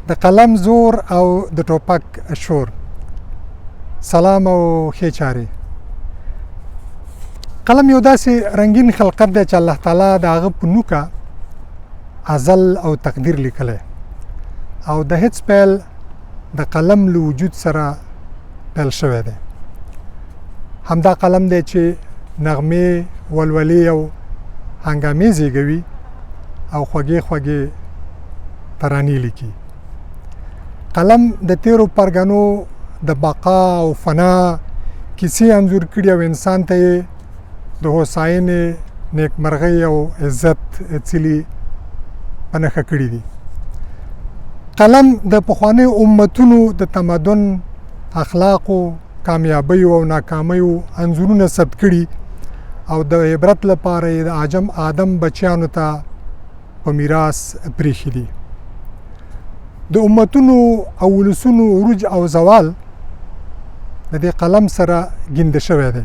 د قلم زور او د ټوپک شور. سلام او ښې چارې. قلم یو داسې رنګین خلقت دی چې الله تعالی د هغه په نوکه ازل او تقدیر لیکلی او د هیڅ پیل د قلم له وجود سره پیل شوی دی. همدا قلم دی چې نغمې، ولولې او هنګامې زیږوي او خوږې خوږې ترانې لیکي. قلم د تیرو پرګنو د بقا او فنا کیسې انځور کړي او انسان ته یې د هوساینې، نیکمرغۍ او عزت څلي په نښه کړي دي. قلم د پخوانیو امتونو د تمدن، اخلاقو، کامیابیو او ناکامیو انځورونه ثبت کړي او د عبرت لپاره یې د عجم آدم بچیانو ته په میراث پریښي دي. د امتونو او ولسونو عروج او زوال د دې قلم سره ګنده شوی دی.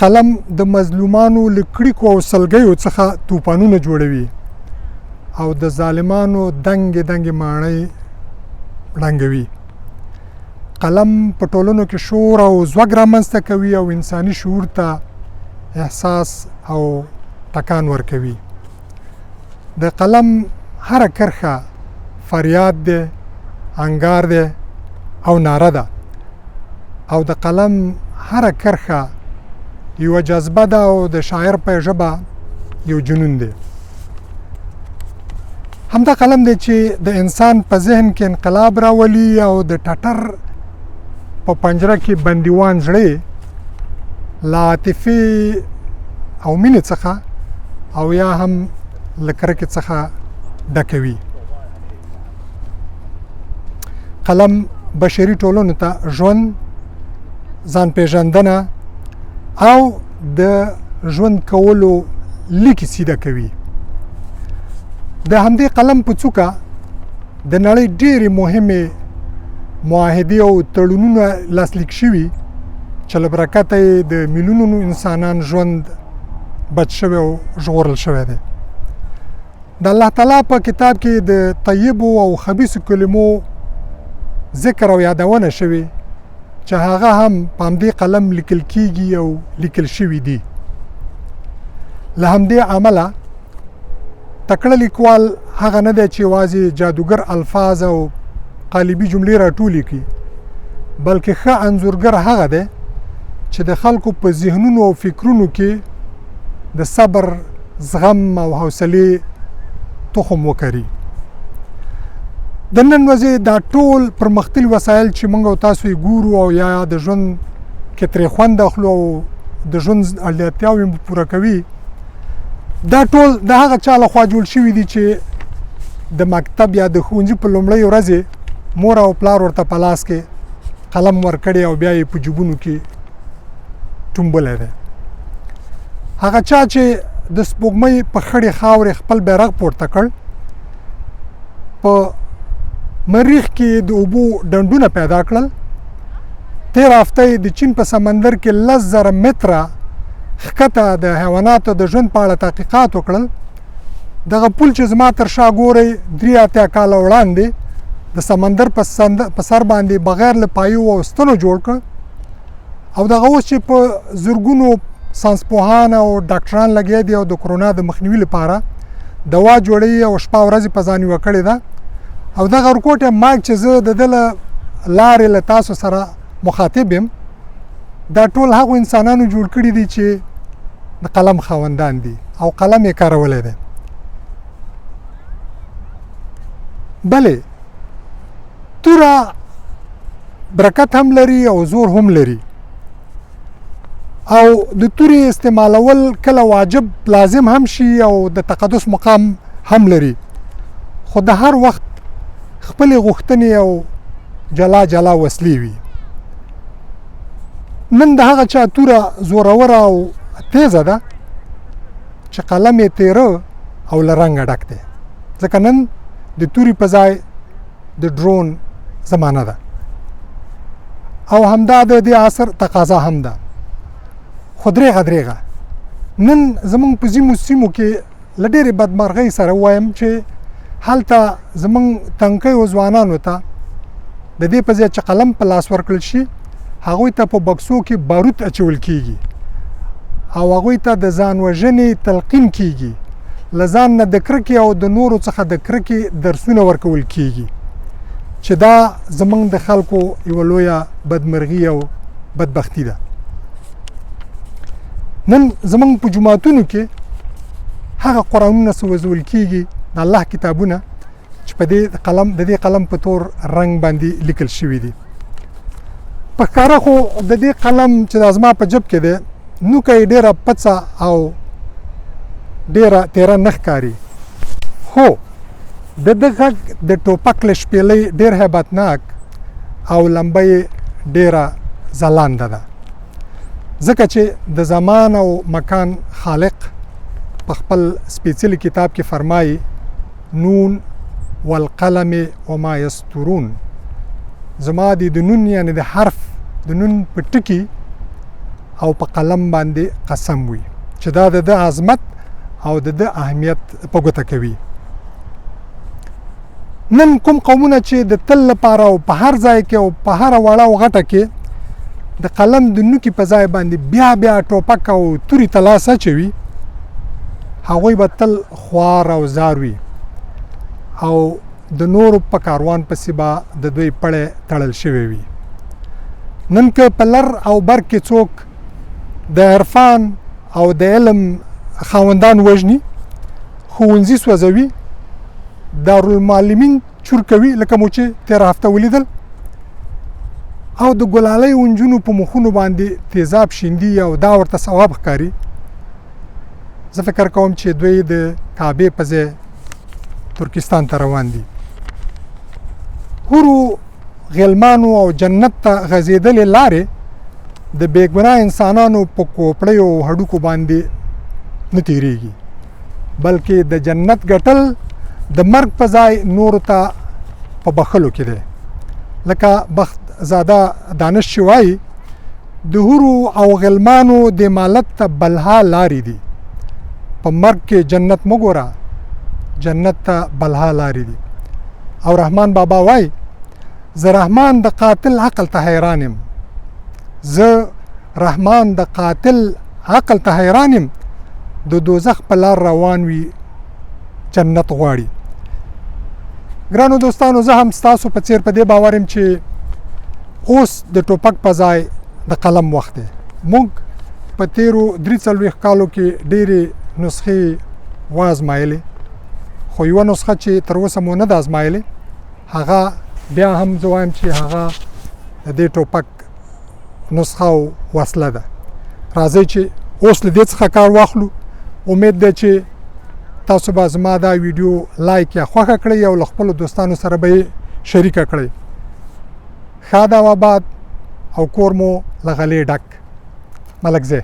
قلم د مظلومانو له کړیکو او سلګیو څخه توپانونه جوړوي او د ظالمانو دنګې دنګې ماڼۍ ړنګوي. قلم په ټولنو کې شور او زوږ رامنځته کوي او انساني شعور ته احساس او ټکان ورکوي. د قلم هره کرښه فریاد دی، انګار دی او ناره ده او د قلم هره کرښه یوه جذبه ده او د شاعر په ژبه یو جنون دی. همدا قلم دی چې د انسان په ذهن کې انقلاب راولي او د ټټر په پنجره کې بندیوان زړه له عاطفې او مینې څخه او یا هم له کرکې څخه ډکوي. قلم بشري ټولنو ته ژوند، ځان پیژندنه او د ژوند کولو لیکې سیده کوي. د همدې قلم په څوکه د نړۍ ډېرې مهمې معاهدې او تړونونه لاسلیک شوي چې له برکته یې د میلیونونو انسانان ژوند بچ شوی او ژغورل شوی دی. د الله تعالی په کتاب کې د طیبو او خبیثو کلمو ذکر او یادونه شوي چې هغه هم په همدې قلم لیکل کیږي او لیکل شوي دي. له همدې عمله تکړه لیکوال هغه نه دی چې یوازې جادوګر الفاظ او قالبي جملې راټولې کړي، بلکې ښه انځورګر هغه دی چې د خلکو په ذهنونو او فکرونو کې د صبر، زغم او حوصلې تخم وکري. د نن ورځې دا ټول پرمختللي وسایل چې موږ او تاسو یې ګورو او یا د ژوند کې ترې خوند اخلو او د ژوند اړتیاوې مو پوره کوي، دا ټول د هغه چا لخوا جوړ شوي دي چې د مکتب یا د ښوونځي په لومړۍ ورځې مور او پلار ورته په لاس کې قلم ورکړی او بیا یې په جیبونو کې ټومبلی دی. هغه چا چې د سپوږمۍ په خړې خاورې خپل بیرغ پورته کړ، په مریخ کې د اوبو ډنډونه پیدا کړل، تېره هفته یې د چین په سمندر کې 10,000 متره ښکته د حیواناتو د ژوند په اړه تحقیقات وکړل. دغه پل چې زما تر شا ګورئ 83 کاله وړاندې د سمندر په سر باندې بغیر له پایو او ستنو جوړ کړ او دغه اوس چې په زرګونو ساینسپوهان او ډاکټران لګیا دي او د کرونا د مخنیوي لپاره دوا جوړوي او شپه ورځې په ځان یوه کړې ده. او دغه رکوټ مایک چې زه د ده له لارې له تاسو سره مخاطب یم، دا ټول هغو انسانانو جوړ کړي دي چې د قلم خاوندان دي او قلم یې کارولی دی. بلې توره برکت هم لري او زور هم لري او د تورې استعمالول کله واجب لازم هم شي او د تقدس مقام هم لري، خو د هر وخت خپلې غوښتنې او جلا جلا وسلې وي. نن د هغه چا توره زوروره او تیزه ده چې قلم یې تیره او له رنګه ډک دی، ځکه نن د تورې په ځای د ډرون زمانه ده او همدا د دې عصر تقاضا هم ده. خو درېغه نن زمونږ په ځینو سیمو کې له ډېرې بدمرغۍ سره وایم چې هلته زمونږ تنکیو ځوانانو ته د دې په ځای چې قلم په لاس ورکړل شي هغوی ته په بکسو کې بارود اچول کیږي او هغوی ته د ځان وژنې تلقین کیږي له ځان نه د کرکې او د نورو څخه د کرکې درسونه ورکول کیږي چې دا زمونږ د خلکو یوه لویه بدمرغي او بدبختي ده. نن زمونږ په جوماتونو کې هغه قرآنونه سوځول کیږي د الله کتابونه چې په دې قلم په تور رنګ باندې لیکل شوي دي. په ښکاره خو د دې قلم چې دا زما په جب کې دی نوکه یې ډېره پڅه او ډېره تیره نه ښکاري، خو د ده غږ د ټوپک له شپېلۍ ډېر هیبتناک او لمبه یې ډېره ځلانده ده، ځکه چې د زمان او مکان خالق په خپل سپېڅلي کتاب کې فرمایي نون والقلم وما یسطرون، زما د نون یعنی د حرف د نون په ټکي او په قلم باندې قسم وي چې دا د ده عظمت او د ده اهمیت په ګوته کوي. نن کوم قومونه چې د تل لپاره او په هر ځای کې او په هره وړه او غټه کې د قلم د نوکي په ځای باندې بیا بیا ټوپک او توري ته لاس اچوي، هغوی به تل خوار او زار وي او د نورو په کاروان پسې به د دوی پړی تړل شوی وي. نن که په لر او بر کې څوک د عرفان او د علم خاوندان وژني، ښوونځي سوځوي، دارالمعلمین چور کوي لکه مو چې تېره هفته ولیدل، او د ګلالۍ نجونو په مخونو باندې تیزاب شیندي او دا ورته ثواب ښکاري، زه فکر کوم چې دوی د کعبې په ځای ترکستان ته روان دي. هورو غلمانو او جنت ته غځېدلې لارې د بېګناه انسانانو په کوپړیو او هډوکو باندې نه تېرېږي، بلکې د جنت ګټل د مرګ په ځای نورو ته په بخښلو کې دی. لکه بخت زاده دانش چې وایي د هورو او غلمانو د مالت ته بلها لارې دي، په مرګ کې جنت مه ګوره، جنت ته بلها لارې دي. او رحمان بابا وایي زه رحمان د قاتل عقل ته حیران یم، زه رحمان د قاتل عقل ته حیران یم، د دوزخ په لار روان وي جنت غواړي. ګرانو دوستانو، زه هم ستاسو په څیر په دې باور یم چې اوس د ټوپک په ځای د قلم وخت دی. موږ په تیرو 43 کالو کې ډېرې نسخې وازمایلې، خو یوه نسخه چې تر اوسه مو نه ده ازمایلې، هغه بیا هم زه وایم چې هغه د دې ټوپک نسخه او وسله ده. راځئ چې اوس له دې څخه کار واخلو. امید ده چې تاسو به زما دا ویډیو لایک یا خوښه کړئ او له خپلو دوستانو سره به یې شریکه کړئ. ښاد او آباد او کور مو له غلې ډک. ملکزی.